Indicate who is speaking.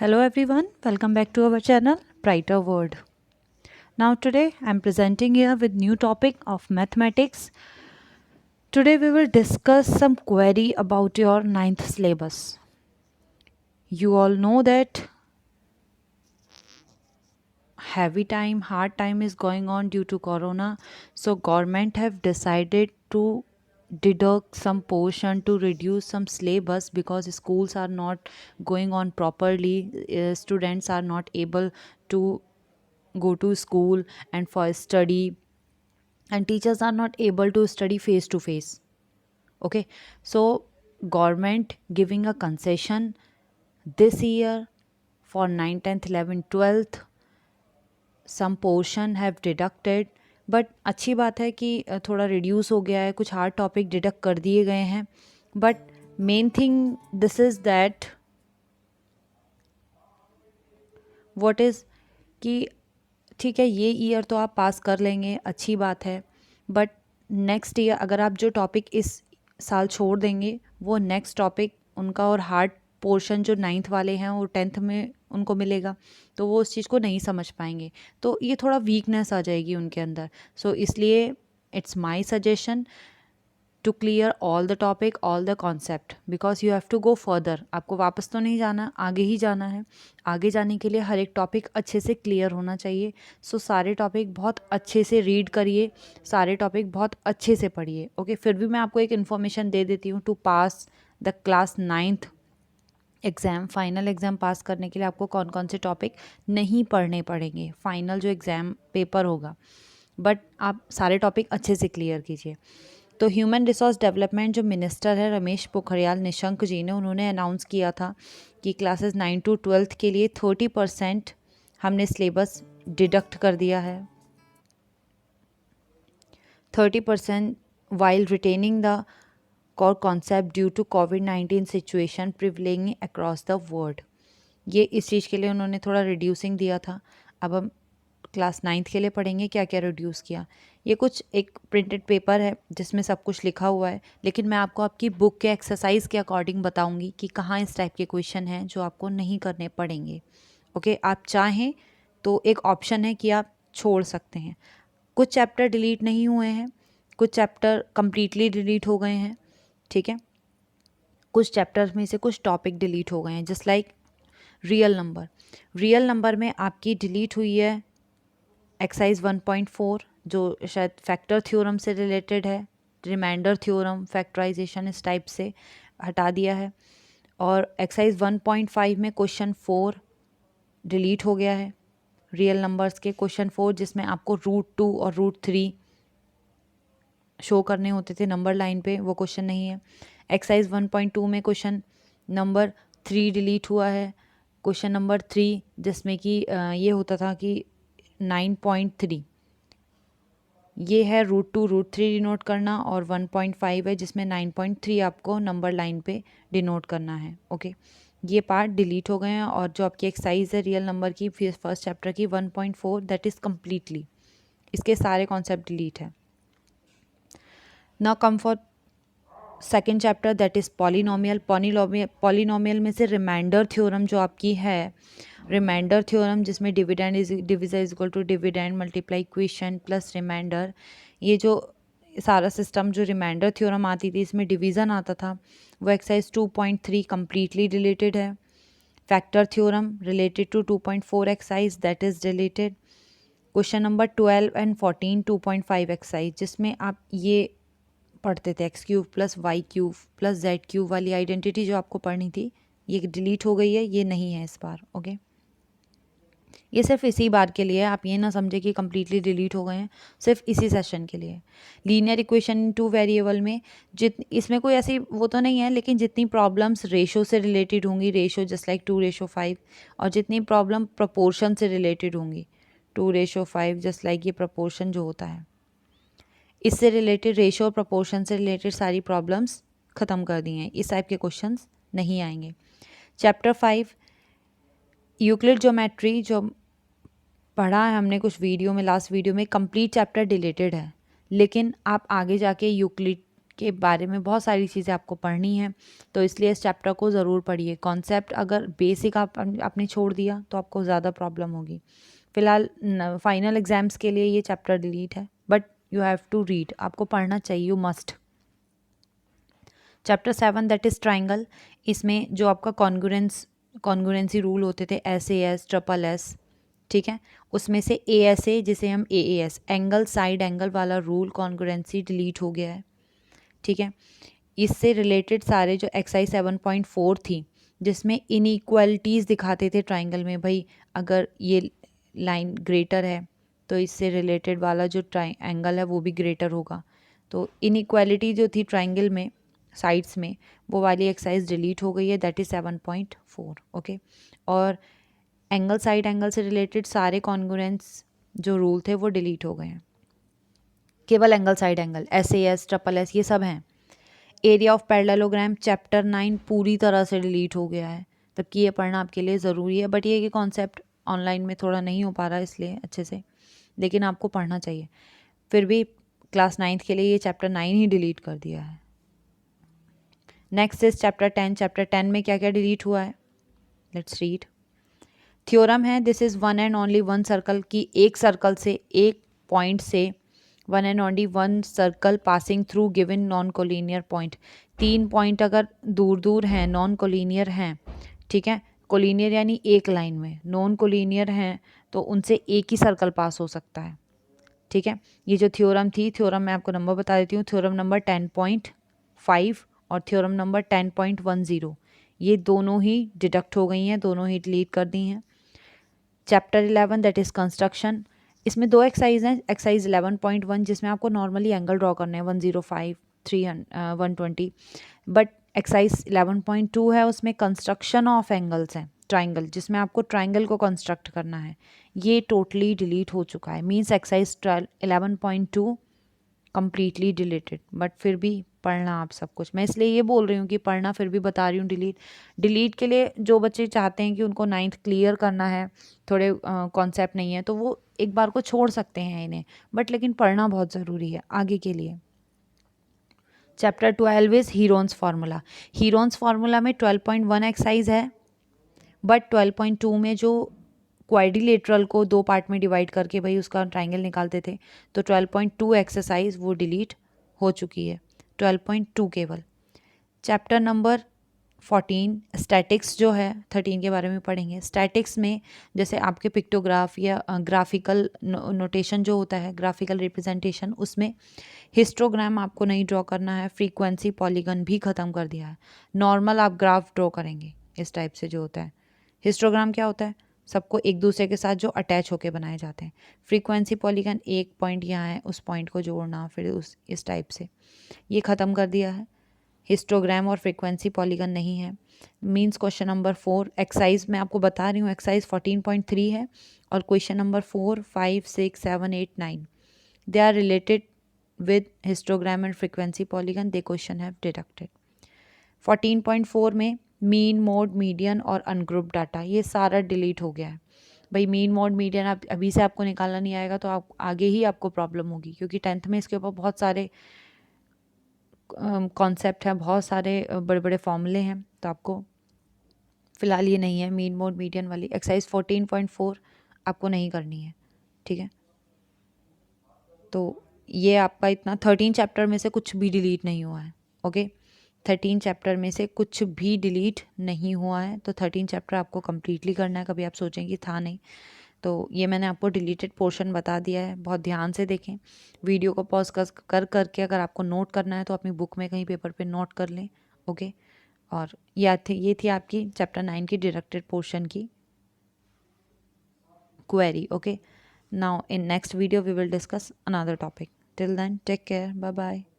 Speaker 1: Hello everyone, welcome back to our channel Brighter World. Now today I am presenting here with new topic of mathematics. Today we will discuss some query about your ninth syllabus. You all know that hard time is going on due to corona, so government have decided to deduct some portion to reduce some syllabus because schools are not going on properly. Students are not able to go to school and for study, and teachers are not able to study face to face. Okay, so government giving a concession this year for 9th 10th 11th 12th, some portion have deducted. But अच्छी बात है कि थोड़ा reduce हो गया है, कुछ hard topic deduct कर दिए गए हैं. But main thing this is that what is कि ठीक है, ये ईयर तो आप पास कर लेंगे, अच्छी बात है. बट नेक्स्ट ईयर अगर आप जो टॉपिक इस साल छोड़ देंगे वो नेक्स्ट टॉपिक उनका और हार्ड पोर्शन जो 9th वाले हैं वो 10th में उनको मिलेगा, तो वो उस चीज़ को नहीं समझ पाएंगे, तो ये थोड़ा वीकनेस आ जाएगी उनके अंदर. सो इसलिए it's my suggestion to clear all the topic, all the concept, because you have to go further. आपको वापस तो नहीं जाना, आगे ही जाना है. आगे जाने के लिए हर एक टॉपिक अच्छे से क्लियर होना चाहिए. सो सारे टॉपिक बहुत अच्छे से रीड करिए, सारे टॉपिक बहुत अच्छे से पढ़िए. ओके, फिर भी मैं आपको एक इन्फॉर्मेशन दे देती हूँ. To pass the class 9th exam, final exam pass करने के लिए आपको कौन कौन से टॉपिक नहीं पढ़ने पड़ेंगे फाइनल जो एग्ज़ाम पेपर होगा. बट आप सारे टॉपिक अच्छे से क्लियर कीजिए. तो ह्यूमन रिसोर्स डेवलपमेंट जो मिनिस्टर है रमेश पोखरियाल निशंक जी ने, उन्होंने अनाउंस किया था कि क्लासेस 9 to 12 के लिए 30% हमने सिलेबस डिडक्ट कर दिया है. 30% while retaining the core concept due to COVID-19 situation prevailing across the world. ये इस चीज़ के लिए उन्होंने थोड़ा रिड्यूसिंग दिया था. अब हम क्लास 9th के लिए पढ़ेंगे क्या क्या रिड्यूस किया. ये कुछ एक प्रिंटेड पेपर है जिसमें सब कुछ लिखा हुआ है, लेकिन मैं आपको आपकी बुक के एक्सरसाइज के अकॉर्डिंग बताऊंगी कि कहाँ इस टाइप के क्वेश्चन हैं जो आपको नहीं करने पड़ेंगे. ओके, आप चाहें तो एक ऑप्शन है कि आप छोड़ सकते हैं. कुछ चैप्टर डिलीट नहीं हुए हैं, कुछ चैप्टर कम्प्लीटली डिलीट हो गए हैं. ठीक है, कुछ चैप्टर्स में से कुछ टॉपिक डिलीट हो गए हैं. जस्ट लाइक रियल नंबर में आपकी डिलीट हुई है एक्सरसाइज 1.4 जो शायद फैक्टर थ्योरम से रिलेटेड है. रिमाइंडर थ्योरम, फैक्टराइजेशन, इस टाइप से हटा दिया है. और एक्सरसाइज 1.5 में क्वेश्चन 4 डिलीट हो गया है. रियल नंबर्स के क्वेश्चन 4 जिसमें आपको √2 और √3 शो करने होते थे नंबर लाइन पे, वो क्वेश्चन नहीं है. एक्सरसाइज 1.2 में क्वेश्चन नंबर 3 डिलीट हुआ है. क्वेश्चन नंबर 3 जिसमें कि ये होता था कि 9.3, ये है √2 √3 डिनोट करना, और 1.5 है जिसमें 9.3 आपको नंबर लाइन पे डिनोट करना है. ओके, ये पार्ट डिलीट हो गए हैं. और जो आपकी एक्सरसाइज है रियल नंबर की फर्स्ट चैप्टर की 1.4, दैट इज़ कम्प्लीटली, इसके सारे कॉन्सेप्ट डिलीट है. Now come for second chapter, that is polynomial. Polynomial में से रिमाइंडर थ्योरम जो आपकी है, रिमाइंडर थ्योरम जिसमें dividend is divisor is equal to dividend multiply equation plus remainder, ये जो सारा सिस्टम जो रिमाइंडर थ्योरम आती थी इसमें डिवीज़न आता था, वो एक्सरसाइज 2.3 कम्प्लीटली डिलीटेड है. Factor theorem related to 2.4 exercise, that is deleted. Question number 12 and 14 2.5 exercise जिसमें आप ये पढ़ते थे x³ plus y³ plus z³ वाली आइडेंटिटी जो आपको पढ़नी थी, ये डिलीट हो गई है, ये नहीं है इस बार. ओके, ये सिर्फ इसी बार के लिए है, आप ये ना समझे कि कम्प्लीटली डिलीट हो गए हैं, सिर्फ इसी सेशन के लिए. लीनियर इक्वेशन इन 2 वेरिएबल में इसमें कोई ऐसी वो तो नहीं है, लेकिन जितनी प्रॉब्लम्स रेशो से रिलेटेड होंगी, रेशो जस्ट लाइक 2:5, और जितनी प्रॉब्लम प्रपोर्शन से रिलेटेड होंगी 2:5, जस्ट लाइक ये प्रपोर्शन जो होता है, इससे रिलेटेड, रेशो और प्रपोर्शन से रिलेटेड सारी प्रॉब्लम्स ख़त्म कर दी हैं. इस टाइप के क्वेश्चंस नहीं आएंगे. चैप्टर 5 यूक्लिड ज्योमेट्री जो पढ़ा है हमने कुछ वीडियो में, लास्ट वीडियो में, कंप्लीट चैप्टर डिलीटेड है, लेकिन आप आगे जाके यूक्लिड के बारे में बहुत सारी चीज़ें आपको पढ़नी है, तो इसलिए इस चैप्टर को ज़रूर पढ़िए। कॉन्सेप्ट अगर बेसिक आपने छोड़ दिया तो आपको ज़्यादा प्रॉब्लम होगी। फ़िलहाल फाइनल एग्ज़ाम्स के लिए ये चैप्टर डिलीट है, but you have to read, आपको पढ़ना चाहिए, you must. Chapter 7 that is triangle, इसमें जो आपका कॉन्ग्रुएंसी रूल होते थे SAS, ट्रिपल एस, ठीक है, उसमें से ASA जिसे हम AAS एंगल साइड एंगल वाला रूल कॉन्ग्रुएंसी डिलीट हो गया है, ठीक है। इससे रिलेटेड सारे जो एक्सरसाइज 7.4 थी जिसमें इनइक्वालिटीज़ दिखाते थे ट्राइंगल में, भाई अगर ये लाइन ग्रेटर है तो इससे रिलेटेड वाला जो एंगल है वो भी ग्रेटर होगा। तो इनइक्वालिटी जो थी ट्राइंगल में साइड्स में, वो वाली एक्सरसाइज डिलीट हो गई है, दैट इज़ 7.4, ओके। और एंगल साइड एंगल से रिलेटेड सारे कॉन्ग्रुएंस जो रूल थे वो डिलीट हो गए हैं, केवल angle side angle SAS, triple S ये सब हैं। एरिया ऑफ पैरेललोग्राम चैप्टर 9 पूरी तरह से डिलीट हो गया है, तबकि ये पढ़ना आपके लिए ज़रूरी है, बट ये कि कॉन्सेप्ट ऑनलाइन में थोड़ा नहीं हो पा रहा है इसलिए अच्छे से, लेकिन आपको पढ़ना चाहिए। फिर भी क्लास 9th के लिए ये चैप्टर 9 ही डिलीट कर दिया है। Next is chapter 10। चैप्टर 10 में क्या क्या डिलीट हुआ है, लेट्स रीड। थ्योरम है, this is one and only one circle की, एक सर्कल से एक पॉइंट से one and only one circle passing through given non collinear point. 3 point अगर दूर दूर हैं, नॉन कोलिनियर हैं, ठीक है, कोलिनियर यानी एक लाइन में, नॉन कोलिनियर हैं तो उनसे एक ही सर्कल पास हो सकता है, ठीक है। ये जो थ्योरम थी, थ्योरम मैं आपको नंबर बता देती हूँ, थ्योरम नंबर 10.5 और थ्योरम नंबर 10.10, ये दोनों ही डिडक्ट हो गई हैं, दोनों ही डिलीट कर दी हैं। चैप्टर 11 दैट इज़ कंस्ट्रक्शन, इसमें 2 एक्सरसाइज हैं, एक्सरसाइज 11.1 जिसमें आपको नॉर्मली एंगल ड्रॉ करने हैं 105, 300, 120, बट एक्सरसाइज 11.2 है, उसमें कंस्ट्रक्शन ऑफ एंगल्स हैं, ट्राइंगल, जिसमें आपको ट्राइंगल को कंस्ट्रक्ट करना है, ये टोटली डिलीट हो चुका है। Means exercise 11.2 completely deleted, but फिर भी पढ़ना आप सब कुछ, मैं इसलिए ये बोल रही हूँ कि पढ़ना, फिर भी बता रही हूँ डिलीट के लिए। जो बच्चे चाहते हैं कि उनको 9th क्लियर करना है, थोड़े कॉन्सेप्ट नहीं है, तो वो एक बार को छोड़ सकते हैं इन्हें, बट लेकिन पढ़ना बहुत ज़रूरी है आगे के लिए। Chapter 12 is Heron's formula. Heron's formula में 12.1 एक्सरसाइज है, बट 12.2 में जो क्वाड्रिलेटरल को 2 पार्ट में डिवाइड करके भाई उसका ट्राइंगल निकालते थे, तो 12.2 एक्सरसाइज वो डिलीट हो चुकी है, 12.2 केवल। चैप्टर नंबर 14 स्टैटिक्स जो है, 13 के बारे में पढ़ेंगे। स्टैटिक्स में जैसे आपके पिक्टोग्राफ या ग्राफिकल नोटेशन जो होता है, ग्राफिकल रिप्रेजेंटेशन, उसमें हिस्टोग्राम आपको नहीं ड्रॉ करना है, फ्रीक्वेंसी पॉलीगन भी ख़त्म कर दिया है, नॉर्मल आप ग्राफ ड्रॉ करेंगे इस टाइप से जो होता है। हिस्टोग्राम क्या होता है, सबको एक दूसरे के साथ जो अटैच होके बनाए जाते हैं। फ्रीक्वेंसी पॉलीगन एक पॉइंट यहाँ है, उस पॉइंट को जोड़ना, फिर उस इस टाइप से, ये ख़त्म कर दिया है। हिस्टोग्राम और फ्रीक्वेंसी पॉलीगन नहीं है। मींस क्वेश्चन नंबर 4 एक्सरसाइज मैं आपको बता रही हूँ, एक्सरसाइज 14.3 है, और question number 4, 5, 6, 7, 8, 9 they are related with histogram and frequency polygon, they question have deducted. 14.4 में मीन, मोड, मीडियन और अनग्रुप डाटा, ये सारा डिलीट हो गया है। भाई मीन, मोड, मीडियन आप अभी से आपको निकालना नहीं आएगा तो आप आगे ही आपको प्रॉब्लम होगी, क्योंकि 10th में इसके ऊपर बहुत सारे कॉन्सेप्ट हैं, बहुत सारे बड़े बड़े फॉर्मूले हैं, तो आपको फ़िलहाल ये नहीं है, मीन, मोड, मीडियन वाली एक्सरसाइज 14.4 आपको नहीं करनी है, ठीक है। तो ये आपका इतना 13 चैप्टर में से कुछ भी डिलीट नहीं हुआ है, ओके। 13 चैप्टर में से कुछ भी डिलीट नहीं हुआ है, तो 13 चैप्टर आपको कम्प्लीटली करना है। कभी आप सोचें कि था नहीं, तो ये मैंने आपको डिलीटेड पोर्शन बता दिया है, बहुत ध्यान से देखें। वीडियो को पॉज कर करके अगर आपको नोट करना है तो अपनी बुक में कहीं पेपर पे नोट कर लें, ओके। और ये थी आपकी चैप्टर 9 की डिडक्टेड पोर्शन की query, okay. Now in next video we will discuss another topic. Till then, take care, bye bye.